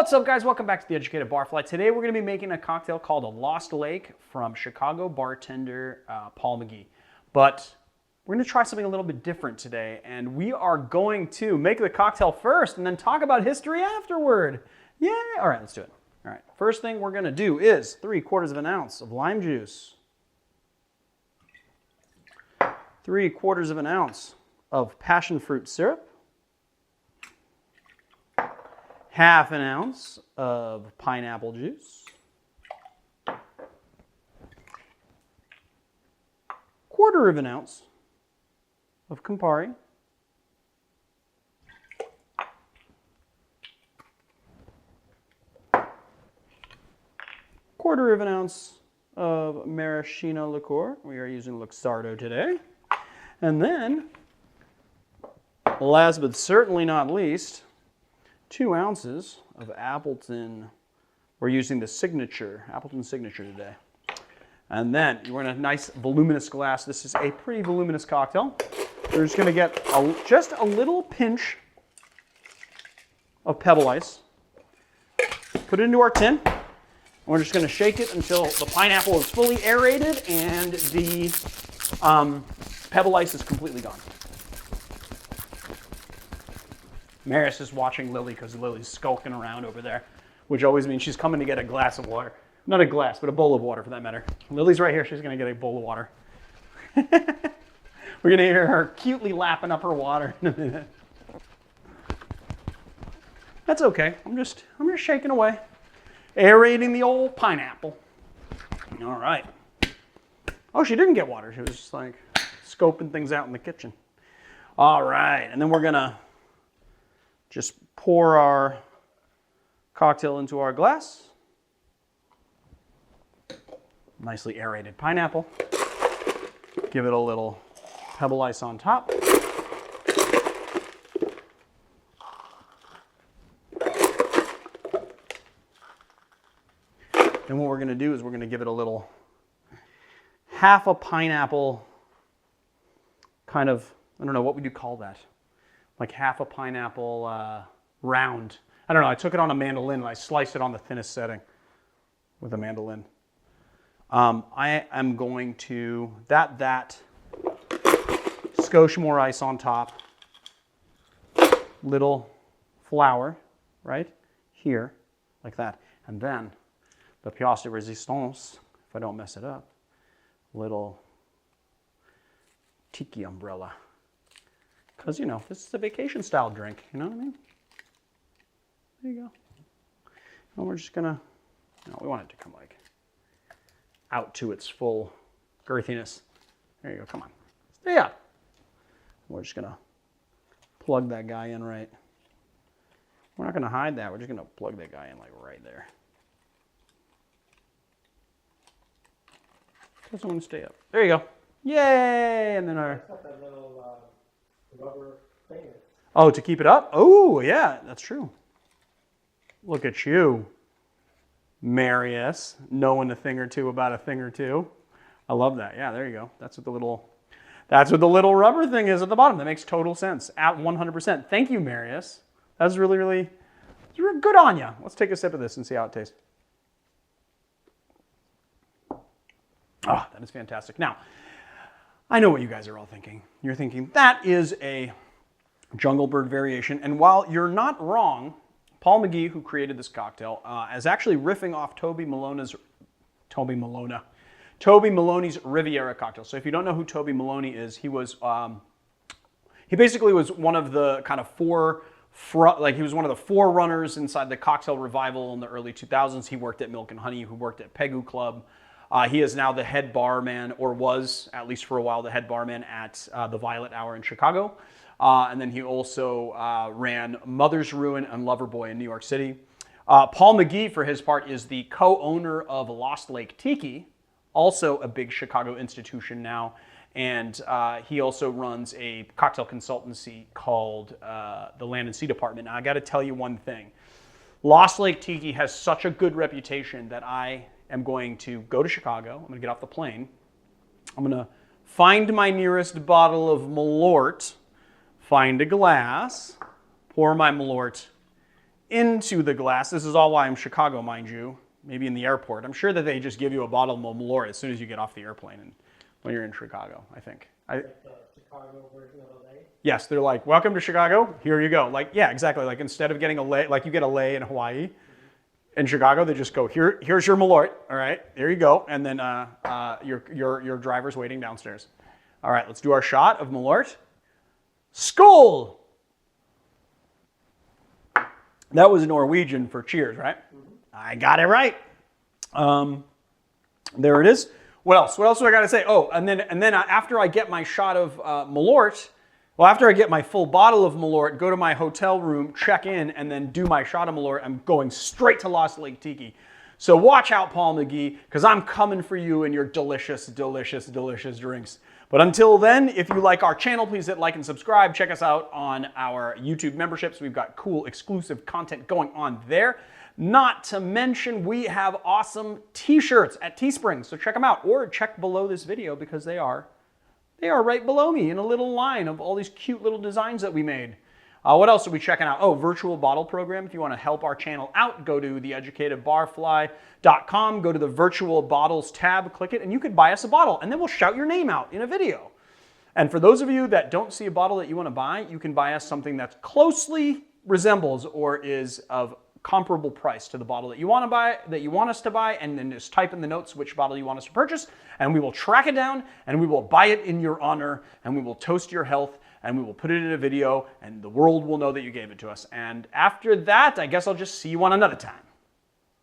What's up, guys? Welcome back to the Educated Barfly. Today we're going to be making a cocktail called a Lost Lake from Chicago bartender Paul McGee. But we're going to try something a little bit different today, and we are going to make the cocktail first and then talk about history afterward. Yay! All right, let's do it. All right, first thing we're going to do is 3/4 of an ounce of lime juice, 3/4 of an ounce of passion fruit syrup, 1/2 ounce of pineapple juice, 1/4 ounce of Campari, 1/4 ounce of maraschino liqueur. We are using Luxardo today. And then, last but certainly not least, 2 ounces of Appleton. We're using the Appleton Signature today. And then you're in a nice voluminous glass. This is a pretty voluminous cocktail. We're just going to get just a little pinch of pebble ice. Put it into our tin. And we're just going to shake it until the pineapple is fully aerated and the pebble ice is completely gone. Maris is watching Lily because Lily's skulking around over there, which always means she's coming to get a glass of water. Not a glass, but a bowl of water for that matter. Lily's right here. She's going to get a bowl of water. We're going to hear her cutely lapping up her water in a minute. That's okay. I'm just shaking away. Aerating the old pineapple. All right. Oh, she didn't get water. She was just like scoping things out in the kitchen. All right. And then we're going to just pour our cocktail into our glass. Nicely aerated pineapple. Give it a little pebble ice on top. Then what we're going to do is we're going to give it a little 1/2 pineapple kind of, I don't know, what would you call that? Like 1/2 pineapple round. I don't know, I took it on a mandolin and I sliced it on the thinnest setting with a mandolin. I am going to, skosh more ice on top, little flour, right, here, like that. And then the pièce de résistance, if I don't mess it up, little Tiki umbrella. Because, you know, this is a vacation style drink, you know what I mean? There you go. And we're just gonna, we want it to come like out to its full girthiness. There you go, come on. Stay up. We're just gonna plug that guy in right. We're not gonna hide that, we're just gonna plug that guy in like right there. Doesn't want to stay up. There you go. Yay! And then our rubber thing. Oh, to keep it up? Oh, yeah, that's true. Look at you, Marius, knowing a thing or two about a thing or two. I love that. Yeah, there you go. That's what the little rubber thing is at the bottom. That makes total sense. At 100%. Thank you, Marius. That's really good on you. Let's take a sip of this and see how it tastes. Oh, that is fantastic. Now, I know what you guys are all thinking. You're thinking, that is a Jungle Bird variation. And while you're not wrong, Paul McGee, who created this cocktail, is actually riffing off Toby Maloney's Riviera cocktail. So if you don't know who Toby Maloney is, he basically was one of the kind of he was one of the forerunners inside the cocktail revival in the early 2000s. He worked at Milk and Honey, who worked at Pegu Club. He is now the head barman, or was, at least for a while, the head barman at the Violet Hour in Chicago. And then he also ran Mother's Ruin and Loverboy in New York City. Paul McGee, for his part, is the co-owner of Lost Lake Tiki, also a big Chicago institution now. And he also runs a cocktail consultancy called the Land and Sea Department. Now, I got to tell you one thing. Lost Lake Tiki has such a good reputation that I am going to go to Chicago. I'm going to get off the plane. I'm going to find my nearest bottle of Malort, find a glass, pour my Malort, into the glass. This is all why I'm Chicago, mind you. Maybe in the airport. I'm sure that they just give you a bottle of Malort as soon as you get off the airplane and when you're in Chicago, I think. Like the Chicago version of LA? Yes, they're like, welcome to Chicago, here you go. Like, yeah, exactly. Like instead of getting a lei, like you get a lei in Hawaii, in Chicago, they just go, here's your Malort, all right, there you go. And then your driver's waiting downstairs. All right, let's do our shot of Malort. Skål! That was Norwegian for cheers, right? I got it right. There it is. What else? What else do I got to say? Oh, and then after I get my shot of Malort, well, after I get my full bottle of Malort, go to my hotel room, check in, and then do my shot of Malort, I'm going straight to Lost Lake Tiki. So watch out, Paul McGee, because I'm coming for you and your delicious, delicious, delicious drinks. But until then, if you like our channel, please hit like and subscribe. Check us out on our YouTube memberships. We've got cool, exclusive content going on there. Not to mention, we have awesome t-shirts at Teespring, so check them out. Or check below this video because they are right below me in a little line of all these cute little designs that we made. What else are we checking out? Oh, virtual bottle program. If you want to help our channel out, go to theeducatedbarfly.com, go to the virtual bottles tab, click it, and you could buy us a bottle, and then we'll shout your name out in a video. And for those of you that don't see a bottle that you want to buy, you can buy us something that closely resembles or is of comparable price to the bottle that you want to buy, that you want us to buy, and then just type in the notes which bottle you want us to purchase, and we will track it down, and we will buy it in your honor, and we will toast your health, and we will put it in a video, and the world will know that you gave it to us. And after that, I guess I'll just see you on another time.